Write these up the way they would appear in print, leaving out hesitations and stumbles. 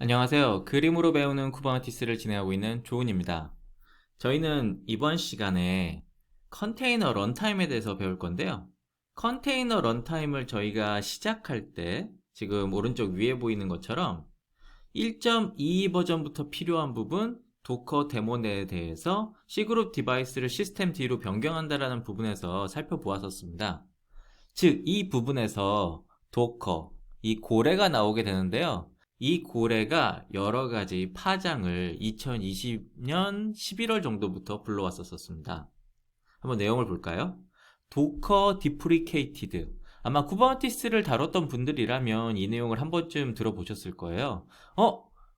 안녕하세요. 그림으로 배우는 쿠버네티스를 진행하고 있는 조은입니다. 저희는 이번 시간에 컨테이너 런타임에 대해서 배울 건데요. 컨테이너 런타임을 저희가 시작할 때 지금 오른쪽 위에 보이는 것처럼 1.22 버전부터 필요한 부분, 도커 데모에 대해서 C그룹 디바이스를 시스템 D로 변경한다라는 부분에서 살펴보았었습니다. 즉, 이 부분에서 도커, 이 고래가 나오게 되는데요. 이 고래가 여러 가지 파장을 2020년 11월 정도부터 불러왔었습니다. 한번 내용을 볼까요? 도커 디프리케이티드. 아마 쿠버네티스를 다뤘던 분들이라면 이 내용을 한 번쯤 들어보셨을 거예요.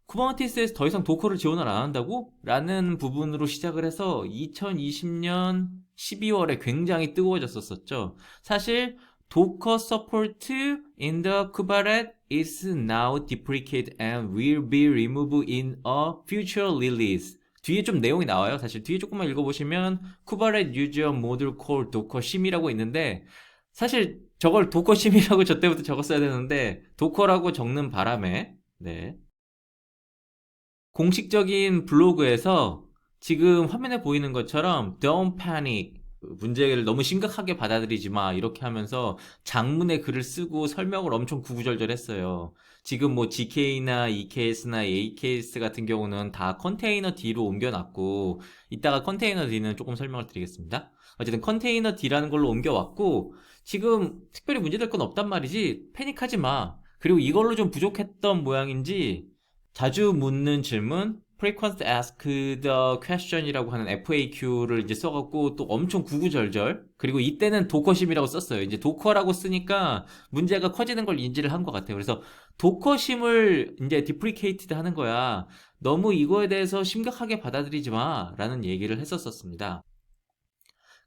쿠버네티스에서 더 이상 도커를 지원을 안 한다고? 라는 부분으로 시작을 해서 2020년 12월에 굉장히 뜨거워졌었죠. 사실 Docker support in the Kubernetes is now deprecated and will be removed in a future release. 뒤에 좀 내용이 나와요. 사실 뒤에 조금만 읽어보시면 Kubernetes user module call docker sim이라고 있는데, 사실 저걸 도커 심이라고 저 때부터 적었어야 되는데 도커라고 적는 바람에 공식적인 블로그에서 지금 화면에 보이는 것처럼 Don't panic, 문제를 너무 심각하게 받아들이지 마, 이렇게 하면서 장문의 글을 쓰고 설명을 엄청 구구절절했어요. 지금 뭐 GK나 EKS나 AKS 같은 경우는 다 컨테이너 D로 옮겨놨고, 이따가 컨테이너 D는 조금 설명을 드리겠습니다. 어쨌든 컨테이너 D라는 걸로 옮겨왔고, 지금 특별히 문제될 건 없단 말이지, 패닉하지 마. 그리고 이걸로 좀 부족했던 모양인지 자주 묻는 질문, frequently asked the question이라고 하는 FAQ를 이제 써갖고 또 엄청 구구절절, 그리고 이때는 도커심이라고 썼어요. 이제 도커라고 쓰니까 문제가 커지는 걸 인지를 한 것 같아요. 그래서 도커심을 이제 디프리케이티드 하는 거야, 너무 이거에 대해서 심각하게 받아들이지 마 라는 얘기를 했었습니다.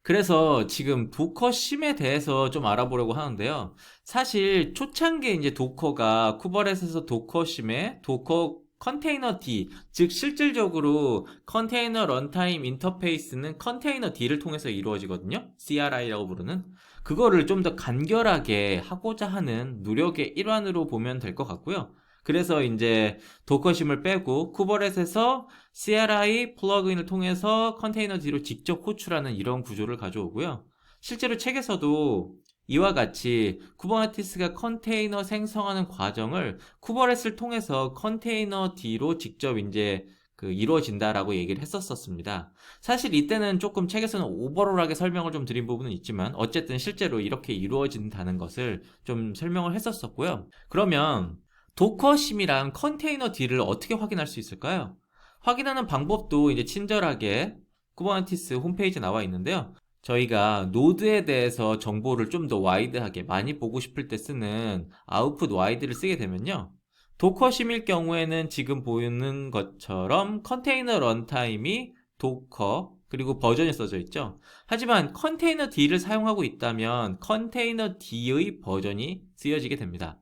그래서 지금 도커심에 대해서 좀 알아보려고 하는데요. 사실 초창기에 이제 도커가 쿠버넷에서 도커심에 도커 컨테이너 D, 즉 실질적으로 컨테이너 런타임 인터페이스는 컨테이너 D를 통해서 이루어지거든요. CRI라고 부르는. 그거를 좀 더 간결하게 하고자 하는 노력의 일환으로 보면 될 것 같고요. 그래서 이제 도커심을 빼고 쿠버넷에서 CLI 플러그인을 통해서 컨테이너 D로 직접 호출하는 이런 구조를 가져오고요. 실제로 책에서도 이와 같이 쿠버네티스가 컨테이너 생성하는 과정을 쿠버넷을 통해서 컨테이너 D로 직접 이제 이루어진다라고 얘기를 했었습니다. 사실 이때는 조금 책에서는 오버롤하게 설명을 좀 드린 부분은 있지만, 어쨌든 실제로 이렇게 이루어진다는 것을 좀 설명을 했었고요. 그러면 도커심이랑 컨테이너 D를 어떻게 확인할 수 있을까요? 확인하는 방법도 이제 친절하게 쿠버네티스 홈페이지에 나와 있는데요. 저희가 노드에 대해서 정보를 좀 더 와이드하게 많이 보고 싶을 때 쓰는 아웃풋 와이드를 쓰게 되면요. 도커심일 경우에는 지금 보이는 것처럼 컨테이너 런타임이 도커 그리고 버전이 써져 있죠. 하지만 컨테이너 D를 사용하고 있다면 컨테이너 D의 버전이 쓰여지게 됩니다.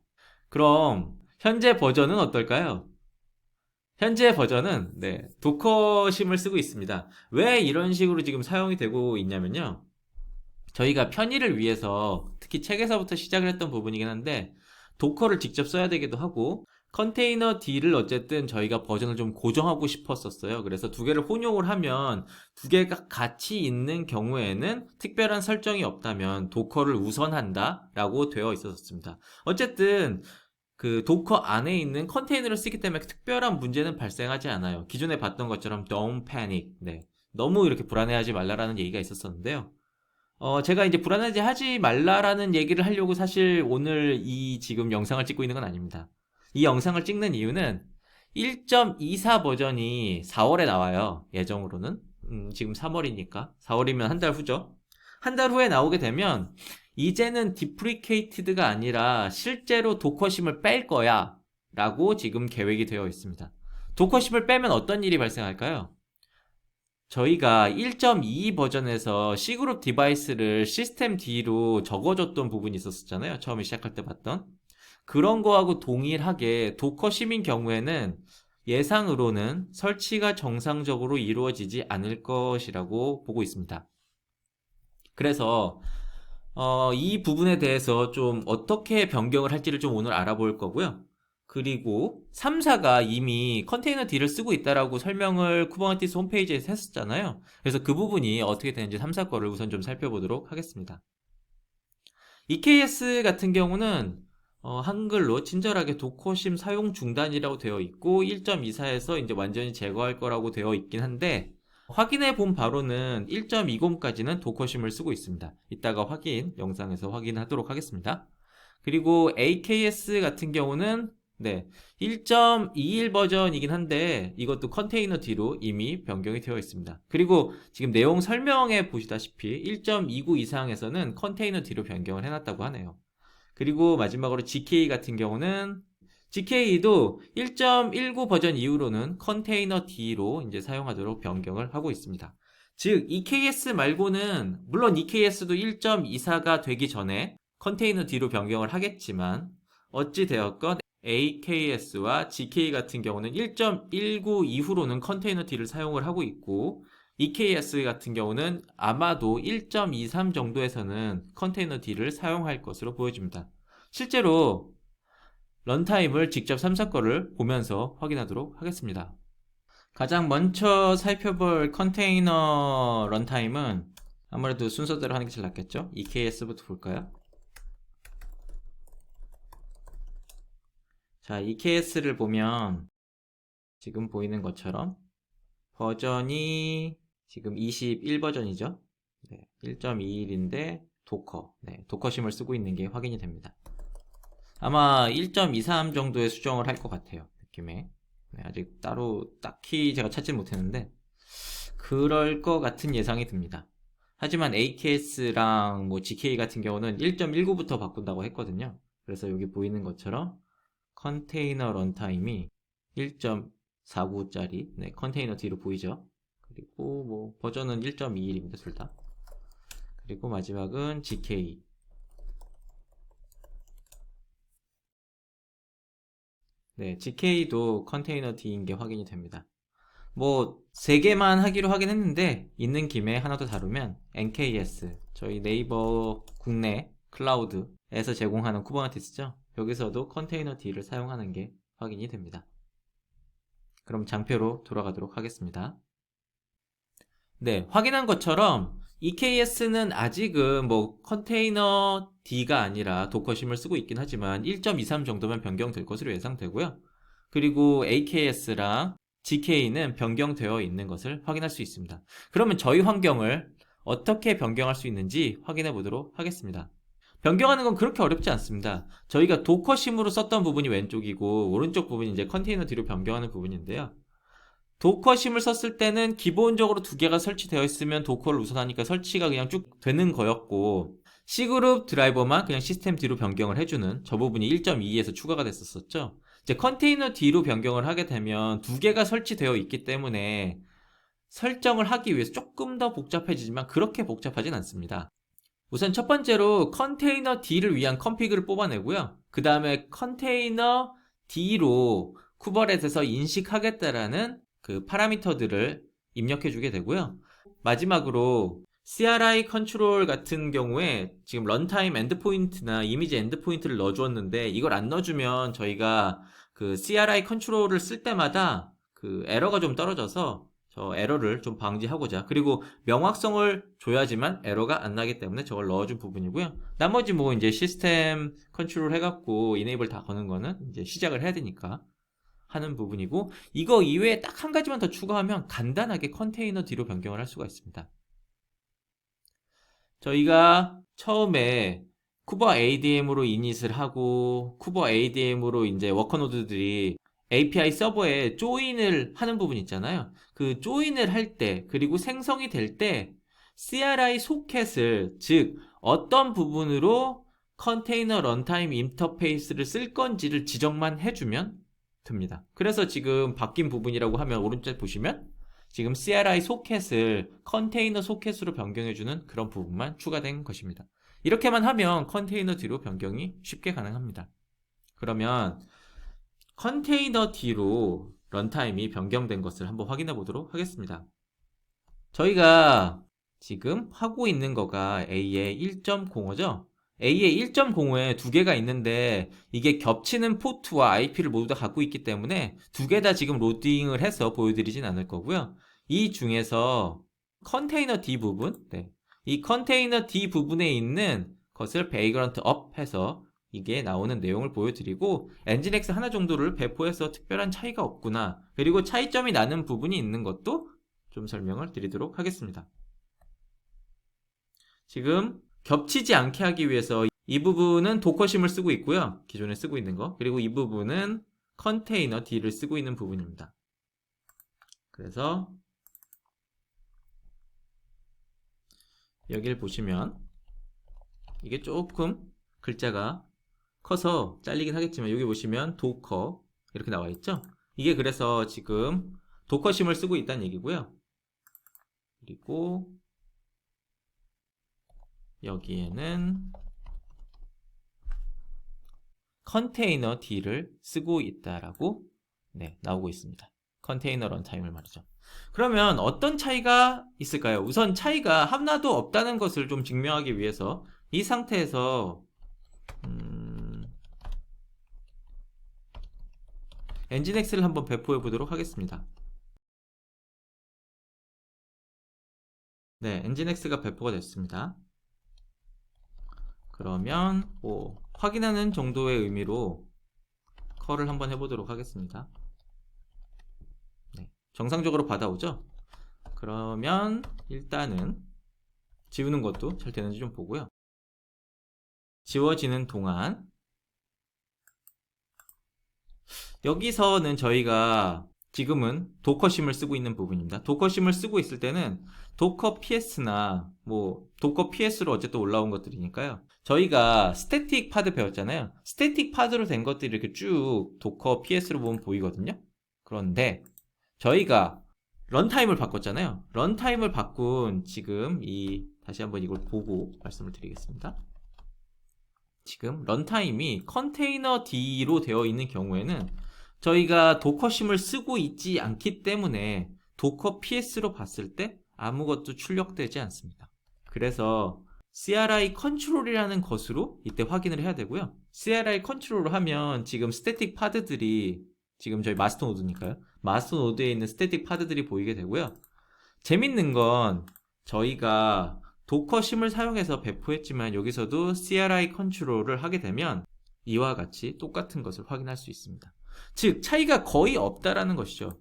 그럼 현재 버전은 어떨까요? 현재 버전은 도커심을 쓰고 있습니다. 왜 이런 식으로 지금 사용이 되고 있냐면요. 저희가 편의를 위해서 특히 책에서부터 시작을 했던 부분이긴 한데, 도커를 직접 써야 되기도 하고 컨테이너 D를 어쨌든 저희가 버전을 좀 고정하고 싶었었어요. 그래서 두 개를 혼용을 하면 두 개가 같이 있는 경우에는 특별한 설정이 없다면 도커를 우선한다 라고 되어 있었습니다. 어쨌든 도커 안에 있는 컨테이너를 쓰기 때문에 특별한 문제는 발생하지 않아요. 기존에 봤던 것처럼 don't panic, 너무 이렇게 불안해하지 말라라는 얘기가 있었는데요. 제가 이제 불안하지 하지 말라라는 얘기를 하려고 사실 오늘 이 지금 영상을 찍고 있는 건 아닙니다. 이 영상을 찍는 이유는 1.24 버전이 4월에 나와요. 예정으로는. 지금 3월이니까. 4월이면 한 달 후죠. 한 달 후에 나오게 되면 이제는 디프리케이티드가 아니라 실제로 도커심을 뺄 거야 라고 지금 계획이 되어 있습니다. 도커심을 빼면 어떤 일이 발생할까요? 저희가 1.22 버전에서 C그룹 디바이스를 시스템 D로 적어줬던 부분이 있었잖아요. 처음에 시작할 때 봤던. 그런 거하고 동일하게 도커심인 경우에는 예상으로는 설치가 정상적으로 이루어지지 않을 것이라고 보고 있습니다. 그래서 이 부분에 대해서 좀 어떻게 변경을 할지를 좀 오늘 알아볼 거고요. 그리고 3, 4가 이미 컨테이너 D를 쓰고 있다라고 설명을 쿠버네티스 홈페이지에서 했었잖아요. 그래서 그 부분이 어떻게 되는지 3, 4 거를 우선 좀 살펴보도록 하겠습니다. EKS 같은 경우는 한글로 친절하게 도커심 사용 중단이라고 되어 있고 1.24에서 이제 완전히 제거할 거라고 되어 있긴 한데 확인해 본 바로는 1.20까지는 도커심을 쓰고 있습니다. 이따가 영상에서 확인하도록 하겠습니다. 그리고 AKS 같은 경우는 1.21 버전이긴 한데 이것도 컨테이너 D로 이미 변경이 되어 있습니다. 그리고 지금 내용 설명에 보시다시피 1.29 이상에서는 컨테이너 D로 변경을 해놨다고 하네요. 그리고 마지막으로 GK 같은 경우는 GK도 1.19 버전 이후로는 컨테이너 D로 이제 사용하도록 변경을 하고 있습니다. 즉 EKS 말고는 물론 EKS도 1.24가 되기 전에 컨테이너 D로 변경을 하겠지만 어찌 되었건 AKS와 GK 같은 경우는 1.19 이후로는 컨테이너 D를 사용을 하고 있고 EKS 같은 경우는 아마도 1.23 정도에서는 컨테이너 D를 사용할 것으로 보여집니다. 실제로 런타임을 직접 3, 4거를 보면서 확인하도록 하겠습니다. 가장 먼저 살펴볼 컨테이너 런타임은 아무래도 순서대로 하는 게 제일 낫겠죠? EKS부터 볼까요? 자, EKS를 보면 지금 보이는 것처럼 버전이 지금 21 버전이죠. 1.21인데 도커심을 쓰고 있는 게 확인이 됩니다. 아마 1.23 정도의 수정을 할 것 같아요. 느낌에. 아직 따로 딱히 제가 찾지 못했는데 그럴 것 같은 예상이 듭니다. 하지만 AKS랑 GK 같은 경우는 1.19부터 바꾼다고 했거든요. 그래서 여기 보이는 것처럼 컨테이너 런타임이 1.49짜리 컨테이너 D로 보이죠. 그리고 버전은 1.21입니다. 둘 다. 그리고 마지막은 GK. GK도 컨테이너 D인 게 확인이 됩니다. 3개만 하기로 하긴 했는데 있는 김에 하나 더 다루면 NKS, 저희 네이버 국내 클라우드에서 제공하는 쿠버네티스죠. 여기서도 컨테이너 D를 사용하는 게 확인이 됩니다. 그럼 장표로 돌아가도록 하겠습니다. 확인한 것처럼 EKS는 아직은 컨테이너 D가 아니라 도커심을 쓰고 있긴 하지만 1.23 정도면 변경될 것으로 예상되고요. 그리고 AKS랑 GK는 변경되어 있는 것을 확인할 수 있습니다. 그러면 저희 환경을 어떻게 변경할 수 있는지 확인해 보도록 하겠습니다. 변경하는 건 그렇게 어렵지 않습니다. 저희가 도커심으로 썼던 부분이 왼쪽이고 오른쪽 부분이 이제 컨테이너 D로 변경하는 부분인데요. 도커심을 썼을 때는 기본적으로 2개가 설치되어 있으면 도커를 우선하니까 설치가 그냥 쭉 되는 거였고 C그룹 드라이버만 그냥 시스템 D로 변경을 해주는 저 부분이 1.2에서 추가가 됐었죠. 이제 컨테이너 D로 변경을 하게 되면 2개가 설치되어 있기 때문에 설정을 하기 위해서 조금 더 복잡해지지만 그렇게 복잡하진 않습니다. 우선 첫 번째로 컨테이너 D를 위한 컨피그를 뽑아내고요. 그 다음에 컨테이너 D로 쿠버넷에서 인식하겠다라는 그 파라미터들을 입력해 주게 되고요. 마지막으로 CRI 컨트롤 같은 경우에 지금 런타임 엔드포인트나 이미지 엔드포인트를 넣어주었는데 이걸 안 넣어주면 저희가 그 CRI 컨트롤을 쓸 때마다 그 에러가 좀 떨어져서 저 에러를 좀 방지하고자, 그리고 명확성을 줘야지만 에러가 안 나기 때문에 저걸 넣어준 부분이고요. 나머지 이제 시스템 컨트롤 해갖고 이네이블 다 거는 거는 이제 시작을 해야 되니까 하는 부분이고, 이거 이외에 딱 한 가지만 더 추가하면 간단하게 컨테이너 D로 변경을 할 수가 있습니다. 저희가 처음에 쿠버 ADM으로 이닛을 하고 쿠버 ADM으로 이제 워커 노드들이 API 서버에 조인을 하는 부분 있잖아요. 그 조인을 할 때, 그리고 생성이 될 때 CRI 소켓을, 즉 어떤 부분으로 컨테이너 런타임 인터페이스를 쓸 건지를 지정만 해주면 됩니다. 그래서 지금 바뀐 부분이라고 하면 오른쪽 보시면 지금 CRI 소켓을 컨테이너 소켓으로 변경해주는 그런 부분만 추가된 것입니다. 이렇게만 하면 컨테이너 D로 변경이 쉽게 가능합니다. 그러면 컨테이너 D로 런타임이 변경된 것을 한번 확인해 보도록 하겠습니다. 저희가 지금 하고 있는 거가 A의 1.05죠? A에 1.05에 두 개가 있는데 이게 겹치는 포트와 IP를 모두 다 갖고 있기 때문에 두 개 다 지금 로딩을 해서 보여드리진 않을 거고요. 이 중에서 컨테이너 D 부분, 네. 이 컨테이너 D 부분에 있는 것을 베이그런트 업 해서 이게 나오는 내용을 보여드리고 엔진X 하나 정도를 배포해서 특별한 차이가 없구나, 그리고 차이점이 나는 부분이 있는 것도 좀 설명을 드리도록 하겠습니다. 지금 겹치지 않게 하기 위해서 이 부분은 도커심을 쓰고 있고요. 기존에 쓰고 있는 거. 그리고 이 부분은 컨테이너 D를 쓰고 있는 부분입니다. 그래서 여기를 보시면 이게 조금 글자가 커서 잘리긴 하겠지만 여기 보시면 도커 이렇게 나와 있죠. 이게 그래서 지금 도커심을 쓰고 있다는 얘기고요. 그리고 여기에는 컨테이너 D를 쓰고 있다라고 나오고 있습니다. 컨테이너 런타임을 말이죠. 그러면 어떤 차이가 있을까요? 우선 차이가 하나도 없다는 것을 좀 증명하기 위해서 이 상태에서 엔진X를 한번 배포해 보도록 하겠습니다. 네, 엔진X가 배포가 됐습니다. 그러면 확인하는 정도의 의미로 컬을 한번 해보도록 하겠습니다. 네, 정상적으로 받아오죠? 그러면 일단은 지우는 것도 잘 되는지 좀 보고요. 지워지는 동안 여기서는 저희가 지금은 도커심을 쓰고 있는 부분입니다. 도커심을 쓰고 있을 때는 도커 PS나 도커 PS로 어쨌든 올라온 것들이니까요. 저희가 스태틱 파드 배웠잖아요. 스태틱 파드로 된 것들이 이렇게 쭉 도커 PS로 보면 보이거든요. 그런데 저희가 런타임을 바꿨잖아요. 런타임을 바꾼 지금 다시 한번 이걸 보고 말씀을 드리겠습니다. 지금 런타임이 컨테이너 D로 되어 있는 경우에는 저희가 도커심을 쓰고 있지 않기 때문에 도커 PS로 봤을 때 아무것도 출력되지 않습니다. 그래서 CRI 컨트롤이라는 것으로 이때 확인을 해야 되고요. CRI 컨트롤을 하면 지금 스태틱 파드들이 지금 저희 마스터 노드니까요. 마스터 노드에 있는 스태틱 파드들이 보이게 되고요. 재밌는 건 저희가 도커심을 사용해서 배포했지만 여기서도 CRI 컨트롤을 하게 되면 이와 같이 똑같은 것을 확인할 수 있습니다. 즉 차이가 거의 없다라는 것이죠.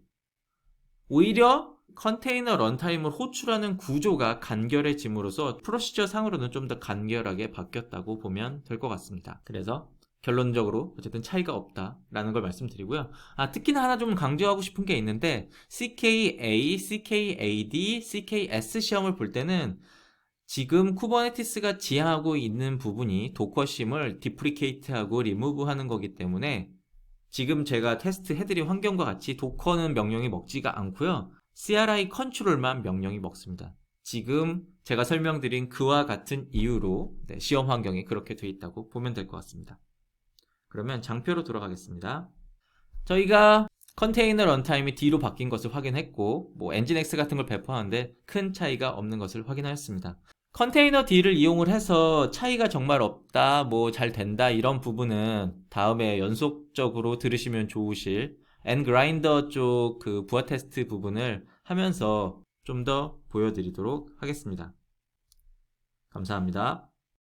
오히려 컨테이너 런타임을 호출하는 구조가 간결해짐으로써 프로시저 상으로는 좀 더 간결하게 바뀌었다고 보면 될 것 같습니다. 그래서 결론적으로 어쨌든 차이가 없다라는 걸 말씀드리고요. 특히나 하나 좀 강조하고 싶은 게 있는데 CKA, CKAD, CKS 시험을 볼 때는 지금 쿠버네티스가 지향하고 있는 부분이 도커심을 디프리케이트하고 리무브하는 거기 때문에 지금 제가 테스트 해드린 환경과 같이 도커는 명령이 먹지가 않고요. CRI 컨트롤만 명령이 먹습니다. 지금 제가 설명드린 그와 같은 이유로 시험 환경이 그렇게 되어 있다고 보면 될 것 같습니다. 그러면 장표로 돌아가겠습니다. 저희가 컨테이너 런타임이 D로 바뀐 것을 확인했고 엔진X 같은 걸 배포하는데 큰 차이가 없는 것을 확인하였습니다. 컨테이너 D를 이용을 해서 차이가 정말 없다, 잘 된다 이런 부분은 다음에 연속적으로 들으시면 좋으실 nGrinder 쪽 그 부하 테스트 부분을 하면서 좀 더 보여드리도록 하겠습니다. 감사합니다.